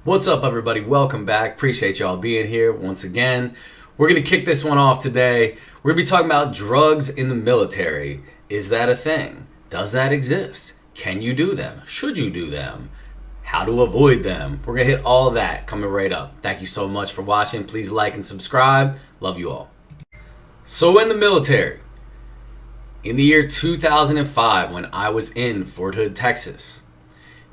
What's up, everybody? Welcome back. Appreciate y'all being here once again. We're going to kick this one off today. We're going to be talking about drugs in the military. Is that a thing? Does that exist? Can you do them? Should you do them? How to avoid them? We're going to hit all that coming right up. Thank you so much for watching. Please like and subscribe. Love you all. So in the military, in the year 2005, when I was in Fort Hood, Texas,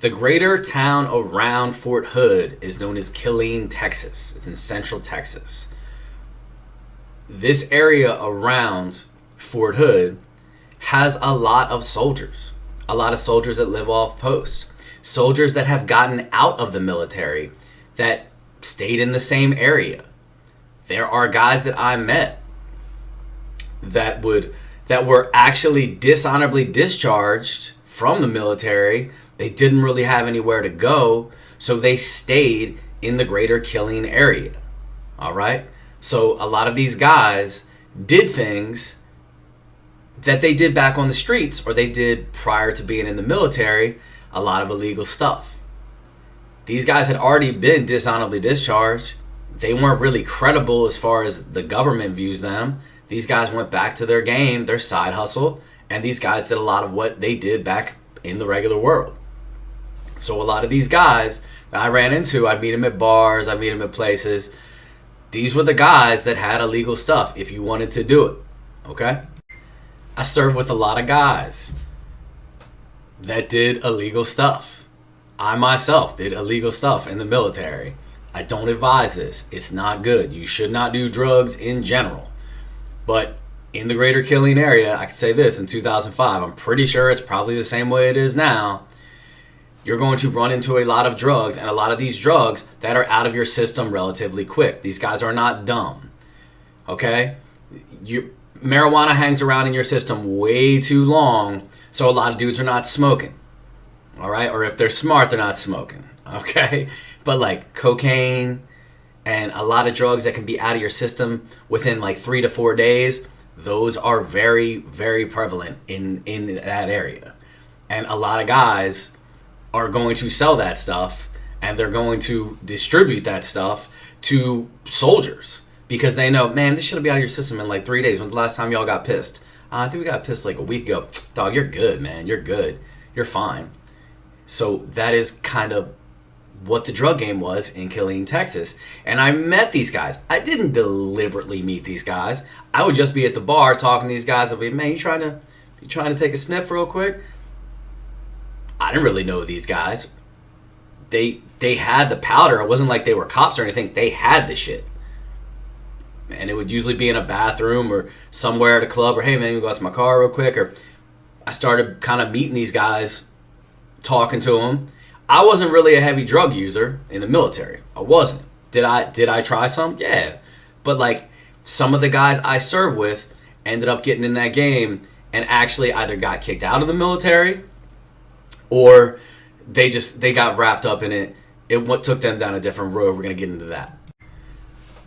the greater town around Fort Hood is known as Killeen, Texas. It's in central Texas. This area around Fort Hood has a lot of soldiers. A lot of soldiers that live off post. Soldiers that have gotten out of the military that stayed in the same area. There are guys that I met that were actually dishonorably discharged from the military. They didn't really have anywhere to go, so they stayed in the greater Killeen area. All right? So a lot of these guys did things that they did back on the streets or they did prior to being in the military, a lot of illegal stuff. These guys had already been dishonorably discharged. They weren't really credible as far as the government views them. These guys went back to their game, their side hustle, and these guys did a lot of what they did back in the regular world. So a lot of these guys that I ran into, I'd meet them at bars, I'd meet them at places. These were the guys that had illegal stuff if you wanted to do it, okay? I served with a lot of guys that did illegal stuff. I myself did illegal stuff in the military. I don't advise this. It's not good. You should not do drugs in general. But in the greater Killeen area, I could say this, in 2005, I'm pretty sure it's probably the same way it is now. You're going to run into a lot of drugs, and a lot of these drugs that are out of your system relatively quick. These guys are not dumb, okay? Marijuana hangs around in your system way too long, so a lot of dudes are not smoking, all right? Or if they're smart, they're not smoking, okay? But like cocaine and a lot of drugs that can be out of your system within like 3 to 4 days, those are very, very prevalent in that area. And a lot of guys are going to sell that stuff and they're going to distribute that stuff to soldiers because they know, man, this should be out of your system in like 3 days. When's the last time y'all got pissed? I think we got pissed like a week ago. Dog, you're good, man. You're good. You're fine. So that is kind of what the drug game was in Killeen, Texas. And I met these guys. I didn't deliberately meet these guys. I would just be at the bar talking to these guys. I'd be, man, you trying to take a sniff real quick? I didn't really know these guys. They had the powder. It wasn't like they were cops or anything. They had the shit. And it would usually be in a bathroom or somewhere at a club or, hey, man, you go out to my car real quick. Or I started kind of meeting these guys, talking to them. I wasn't really a heavy drug user in the military. I wasn't. Did I try some? Yeah. But like some of the guys I served with ended up getting in that game and actually either got kicked out of the military or they got wrapped up in it. It took them down a different road. We're going to get into that.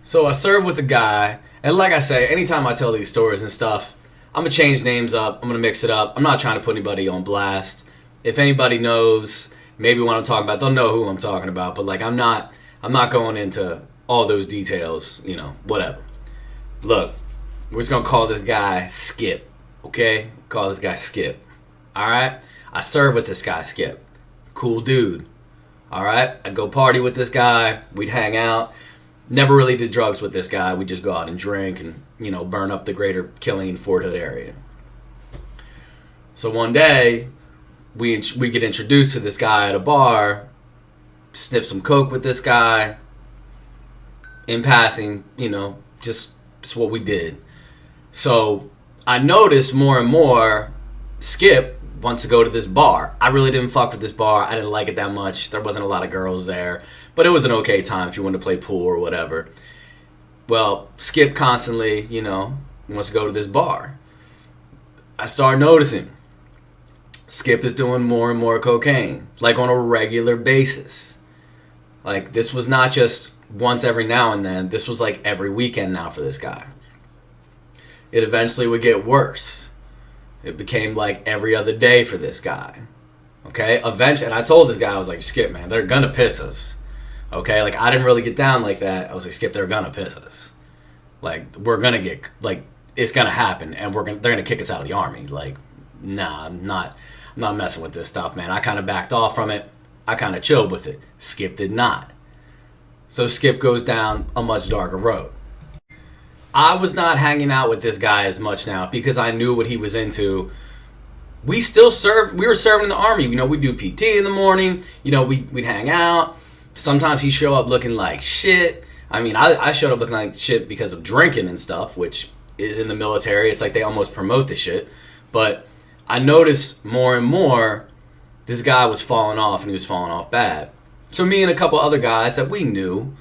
So I served with a guy, and like I say, anytime I tell these stories and stuff, I'm going to change names up. I'm going to mix it up. I'm not trying to put anybody on blast. If anybody knows maybe what I'm talking about, they'll know who I'm talking about. But like I'm not going into all those details, whatever. Look, we're just going to call this guy Skip, okay? Call this guy Skip, all right? I served with this guy, Skip. Cool dude. All right? I'd go party with this guy. We'd hang out. Never really did drugs with this guy. We'd just go out and drink and, burn up the greater Killeen, Fort Hood area. So one day, we get introduced to this guy at a bar, sniff some coke with this guy. In passing, just what we did. So I noticed more and more Skip wants to go to this bar. I really didn't fuck with this bar. I didn't like it that much. There wasn't a lot of girls there. But it was an okay time if you wanted to play pool or whatever. Well, Skip constantly, wants to go to this bar. I start noticing Skip is doing more and more cocaine, like on a regular basis. Like this was not just once every now and then. This was like every weekend now for this guy. It eventually would get worse. It became like every other day for this guy. Okay? Eventually, and I told this guy, I was like, Skip, man, they're gonna piss us. Okay, like I didn't really get down like that. I was like, Skip, they're gonna piss us. Like we're gonna get like it's gonna happen, and they're gonna kick us out of the army. Like, nah, I'm not messing with this stuff, man. I kind of backed off from it. I kind of chilled with it. Skip did not. So Skip goes down a much darker road. I was not hanging out with this guy as much now because I knew what he was into. We still served. We were serving in the army. You know, we'd do PT in the morning. You know, we'd hang out. Sometimes he'd show up looking like shit. I mean, I showed up looking like shit because of drinking and stuff, which is in the military. It's like they almost promote this shit. But I noticed more and more this guy was falling off, and he was falling off bad. So me and a couple other guys that we knew,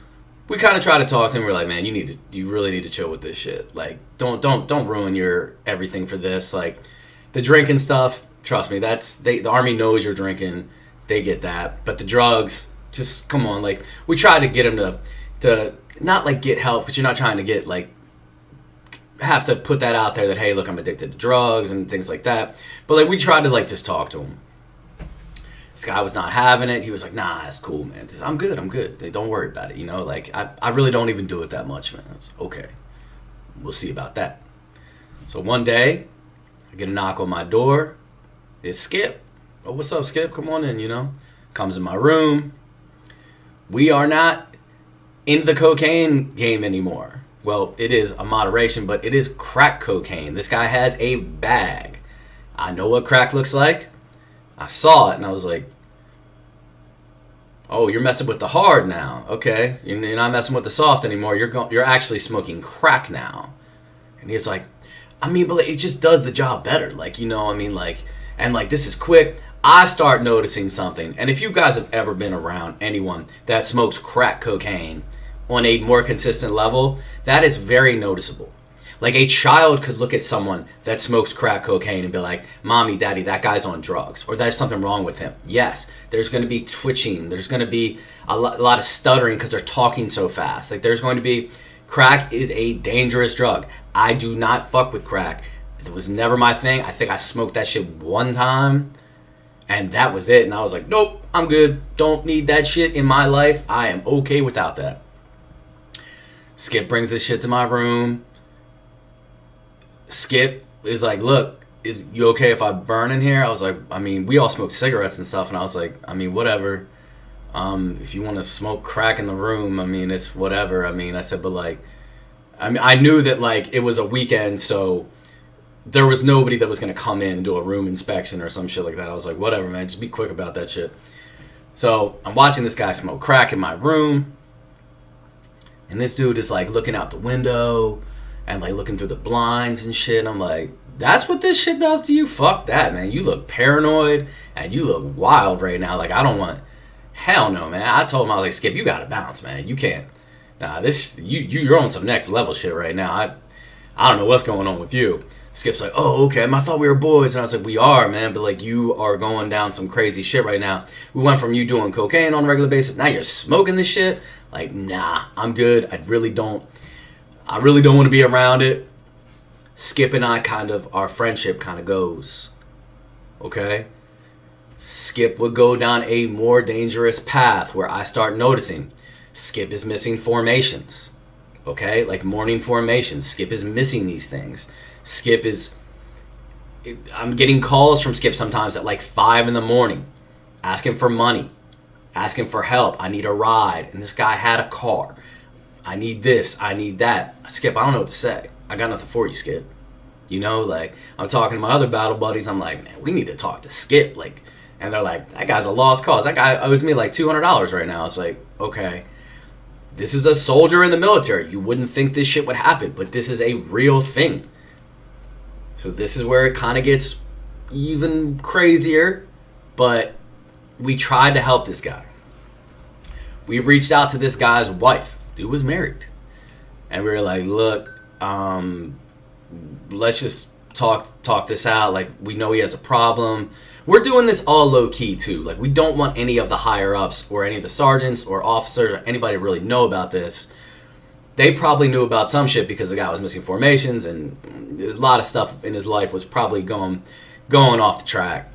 we kind of tried to talk to him. We're like, man, you really need to chill with this shit. Like, don't ruin your everything for this. Like, the drinking stuff, trust me, the army knows you're drinking. They get that. But the drugs, just come on. Like, we tried to get him to not like get help, because you're not trying to get like have to put that out there that, hey, look, I'm addicted to drugs and things like that. But like, we tried to like just talk to him. This guy was not having it. He was like, nah, that's cool, man. I'm good. Don't worry about it. You know, like, I really don't even do it that much, man. I was okay. We'll see about that. So one day, I get a knock on my door. It's Skip. Oh, what's up, Skip? Come on in, you know. Comes in my room. We are not in the cocaine game anymore. Well, it is a moderation, but it is crack cocaine. This guy has a bag. I know what crack looks like. I saw it and I was like, oh, you're messing with the hard now. Okay, you're not messing with the soft anymore. You're actually smoking crack now. And he's like, I mean, but it just does the job better. Like, you know, I mean, like, and like, this is quick. I start noticing something. And if you guys have ever been around anyone that smokes crack cocaine on a more consistent level, that is very noticeable. Like, a child could look at someone that smokes crack cocaine and be like, Mommy, Daddy, that guy's on drugs, or there's something wrong with him. Yes, there's going to be twitching. There's going to be a lot of stuttering because they're talking so fast. Like, there's going to be... Crack is a dangerous drug. I do not fuck with crack. It was never my thing. I think I smoked that shit one time, and that was it. And I was like, nope, I'm good. Don't need that shit in my life. I am okay without that. Skip brings this shit to my room. Skip is like, look, is you okay if I burn in here? I was like, I mean, we all smoke cigarettes and stuff, and I was like, I mean, whatever. If you want to smoke crack in the room, I mean, it's whatever. I mean, I said, but like, I mean, I knew that like it was a weekend, so there was nobody that was gonna come in and do a room inspection or some shit like that. I was like, whatever, man, just be quick about that shit. So I'm watching this guy smoke crack in my room, and this dude is like looking out the window and like looking through the blinds and shit. And I'm like, that's what this shit does to you? Fuck that, man. You look paranoid and you look wild right now. Like, I don't want... Hell no, man. I told him, I was like, Skip, you gotta bounce, man. You can't... Nah, you're on some next level shit right now. I don't know what's going on with you. Skip's like, oh, okay, I thought we were boys. And I was like, we are, man. But like, you are going down some crazy shit right now. We went from you doing cocaine on a regular basis. Now you're smoking this shit. Like, nah, I'm good. I really don't want to be around it. Skip and I our friendship kind of goes. Okay? Skip would go down a more dangerous path where I start noticing Skip is missing formations. Okay? Like morning formations. Skip is missing these things. I'm getting calls from Skip sometimes at like 5 in the morning asking for money, asking for help. I need a ride. And this guy had a car. I need this, I need that. Skip, I don't know what to say. I got nothing for you, Skip. You know, like, I'm talking to my other battle buddies. I'm like, man, we need to talk to Skip. Like, and they're like, that guy's a lost cause. That guy owes me like $200 right now. It's like, okay, this is a soldier in the military. You wouldn't think this shit would happen, but this is a real thing. So this is where it kind of gets even crazier. But we tried to help this guy. We've reached out to this guy's wife. Dude was married, and we were like, look, let's just talk this out. Like, we know he has a problem. We're doing this all low key too. Like, we don't want any of the higher ups or any of the sergeants or officers or anybody to really know about this. They probably knew about some shit because the guy was missing formations, and a lot of stuff in his life was probably going off the track.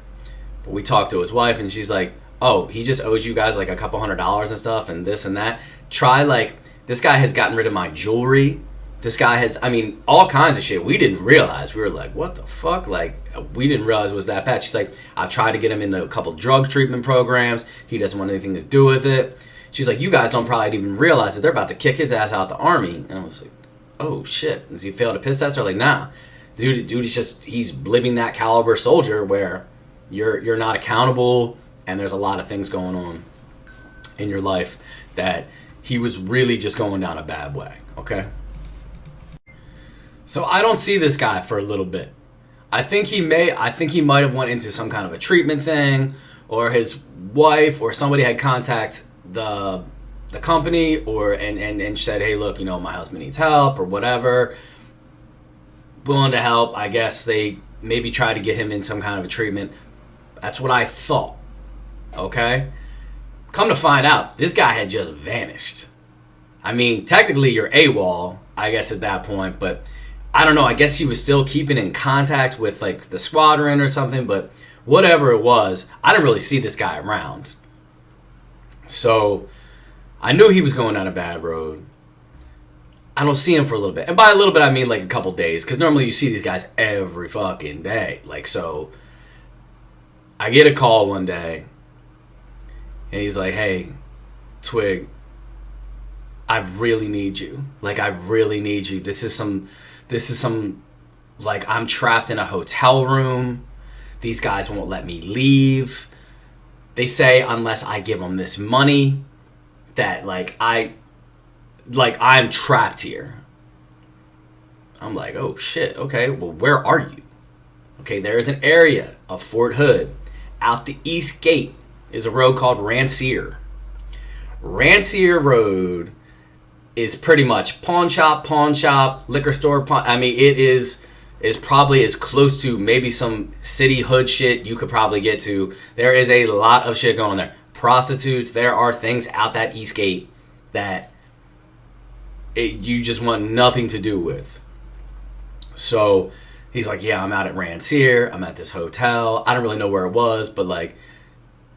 But we talked to his wife, and she's like, oh, he just owes you guys like a couple $100 and stuff and this and that. Try like, this guy has gotten rid of my jewelry. This guy has, I mean, all kinds of shit. We didn't realize. We were like, what the fuck? Like, we didn't realize it was that bad. She's like, I've tried to get him into a couple drug treatment programs. He doesn't want anything to do with it. She's like, you guys don't probably even realize that they're about to kick his ass out the army. And I was like, oh shit. Does he fail to piss test her? Like, nah. Dude is just, he's living that caliber soldier where you're not accountable and there's a lot of things going on in your life that he was really just going down a bad way, okay? So I don't see this guy for a little bit. I think he might have went into some kind of a treatment thing, or his wife or somebody had contact the company and said, hey, look, you know, my husband needs help or whatever. Willing to help. I guess they maybe tried to get him in some kind of a treatment. That's what I thought. Okay? Come to find out, this guy had just vanished. I mean, technically you're AWOL, I guess at that point, but I don't know. I guess he was still keeping in contact with like the squadron or something, but whatever it was, I didn't really see this guy around. So I knew he was going down a bad road. I don't see him for a little bit. And by a little bit, I mean like a couple days, because normally you see these guys every fucking day. Like, so I get a call one day, and he's like, hey, Twig, I really need you. Like, I really need you. This is some, like, I'm trapped in a hotel room. These guys won't let me leave. They say unless I give them this money that, I'm trapped here. I'm like, oh shit, okay, well, where are you? Okay, there is an area of Fort Hood. Out the east gate is a road called Rancier. Rancier Road is pretty much pawn shop, liquor store. I mean, it is probably as close to maybe some city hood shit you could probably get to. There is a lot of shit going on there. Prostitutes, there are things out that east gate that you just want nothing to do with. So he's like, yeah, I'm out at Rancier. I'm at this hotel. I don't really know where it was, but like,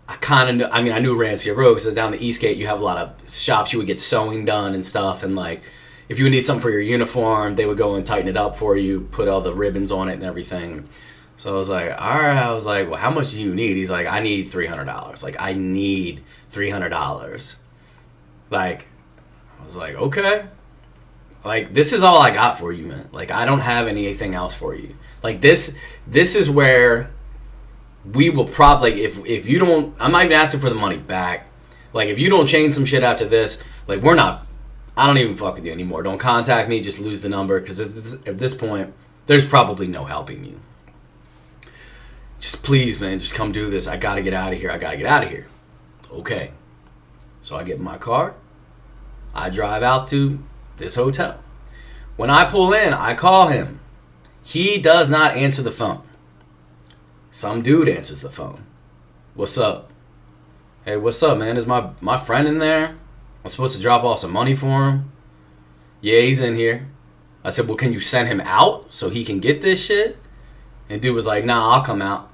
I knew Rancier Road because down the East Gate you have a lot of shops you would get sewing done and stuff, and like if you would need something for your uniform, they would go and tighten it up for you, put all the ribbons on it and everything. So I was like, all right. I was like, well, how much do you need? He's like, I need $300. Like, I need $300. Like, I was like, okay. Like, this is all I got for you, man. Like, I don't have anything else for you. Like, this is where we will probably, if you don't, I'm not even asking for the money back. Like, if you don't change some shit after this, like, I don't even fuck with you anymore. Don't contact me, just lose the number, because at this point, there's probably no helping you. Just please, man, just come do this. I gotta get out of here. Okay. So I get in my car. I drive out to this hotel. When I pull in, I call him. He does not answer the phone. Some dude answers the phone. What's up? Hey, what's up, man? Is my friend in there? I'm supposed to drop off some money for him. Yeah, he's in here. I said, well, can you send him out so he can get this shit? And dude was like, nah, I'll come out.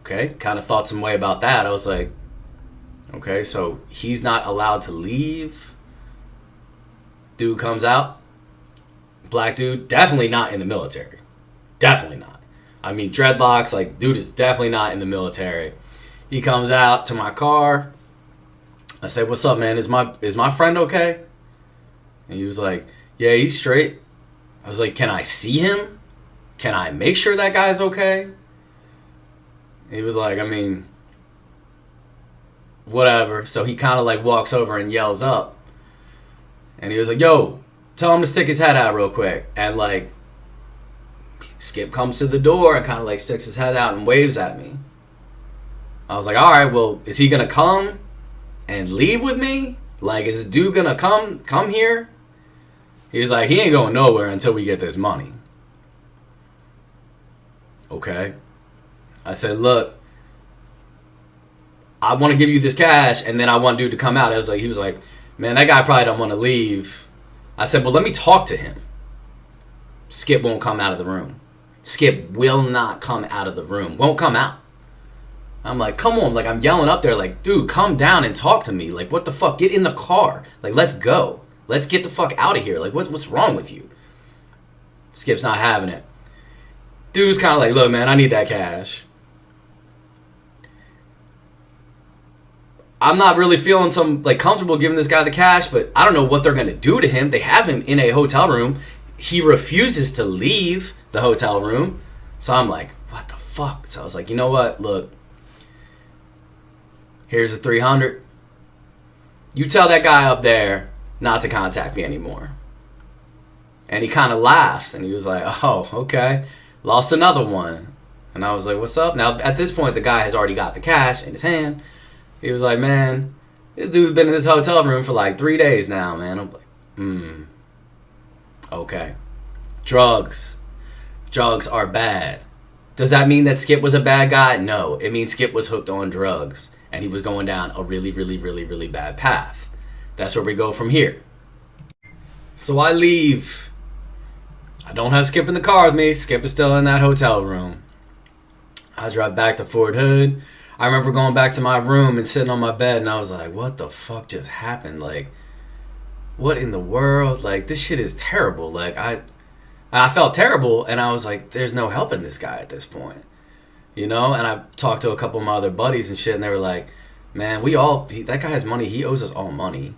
Okay, kind of thought some way about that. I was like, okay, so he's not allowed to leave. Dude comes out. Black dude, definitely not in the military. Definitely not. I mean, dreadlocks, like, dude is definitely not in the military. He comes out to my car. I said, what's up, man? Is my friend okay? And he was like, yeah, he's straight. I was like, can I see him? Can I make sure that guy's okay? And he was like, I mean, whatever. So he kind of like walks over and yells up. And he was like, yo, tell him to stick his head out real quick. And like, Skip comes to the door and kind of like sticks his head out and waves at me. I was like, all right, well, is he going to come and leave with me? Like, is the dude going to come here? He was like, he ain't going nowhere until we get this money. Okay. I said, look, I want to give you this cash, and then I want dude to come out. He was like, man, that guy probably don't want to leave. I said, well, let me talk to him. Skip won't come out of the room. Skip will not come out of the room. Won't come out. I'm like, come on. Like, I'm yelling up there like, dude, come down and talk to me. Like, what the fuck? Get in the car. Like, let's go. Let's get the fuck out of here. Like, what's wrong with you? Skip's not having it. Dude's kind of like, look, man, I need that cash. I'm not really feeling comfortable giving this guy the cash, but I don't know what they're going to do to him. They have him in a hotel room. He refuses to leave the hotel room. So I'm like, what the fuck? So I was like, you know what? Look, here's a 300. You tell that guy up there not to contact me anymore. And he kind of laughs, and he was like, oh, okay. Lost another one. And I was like, what's up? Now, at this point, the guy has already got the cash in his hand. He was like, man, this dude's been in this hotel room for like 3 days now, man. I'm like, okay. Drugs. Drugs are bad. Does that mean that Skip was a bad guy? No. It means Skip was hooked on drugs, and he was going down a really, really, really, really bad path. That's where we go from here. So I leave. I don't have Skip in the car with me. Skip is still in that hotel room. I drive back to Fort Hood. I remember going back to my room and sitting on my bed, and I was like, what the fuck just happened? Like, what in the world? Like, this shit is terrible. Like, I felt terrible, and I was like, there's no helping this guy at this point. You know? And I talked to a couple of my other buddies and shit, and they were like, man, that guy has money. He owes us all money.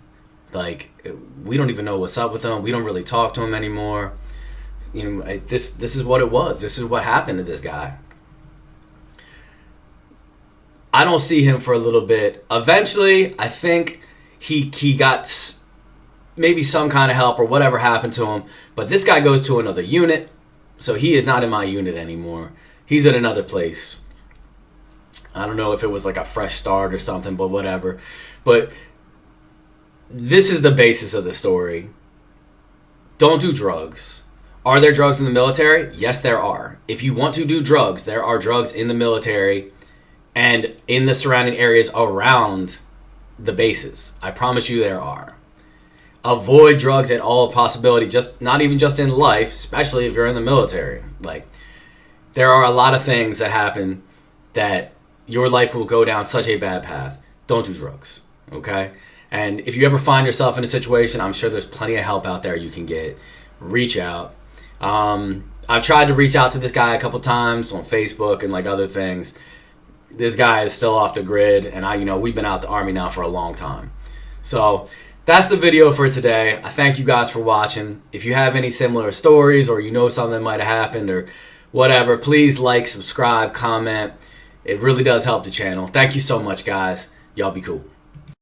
Like, we don't even know what's up with him. We don't really talk to him anymore. You know, this is what it was. This is what happened to this guy. I don't see him for a little bit. Eventually, I think he got maybe some kind of help or whatever happened to him. But this guy goes to another unit, so he is not in my unit anymore. He's at another place. I don't know if it was like a fresh start or something, but whatever. But this is the basis of the story. Don't do drugs. Are there drugs in the military? Yes, there are. If you want to do drugs, there are drugs in the military and in the surrounding areas around the bases. I promise you there are. Avoid drugs at all possibility, not even just in life, especially if you're in the military. Like, there are a lot of things that happen that your life will go down such a bad path. Don't do drugs, okay? And if you ever find yourself in a situation, I'm sure there's plenty of help out there you can get. Reach out. I've tried to reach out to this guy a couple times on Facebook and like other things. This guy is still off the grid, and we've been out the Army now for a long time. So that's the video for today. I thank you guys for watching. If you have any similar stories or you know something might have happened or whatever, please like, subscribe, comment. It really does help the channel. Thank you so much, guys. Y'all be cool.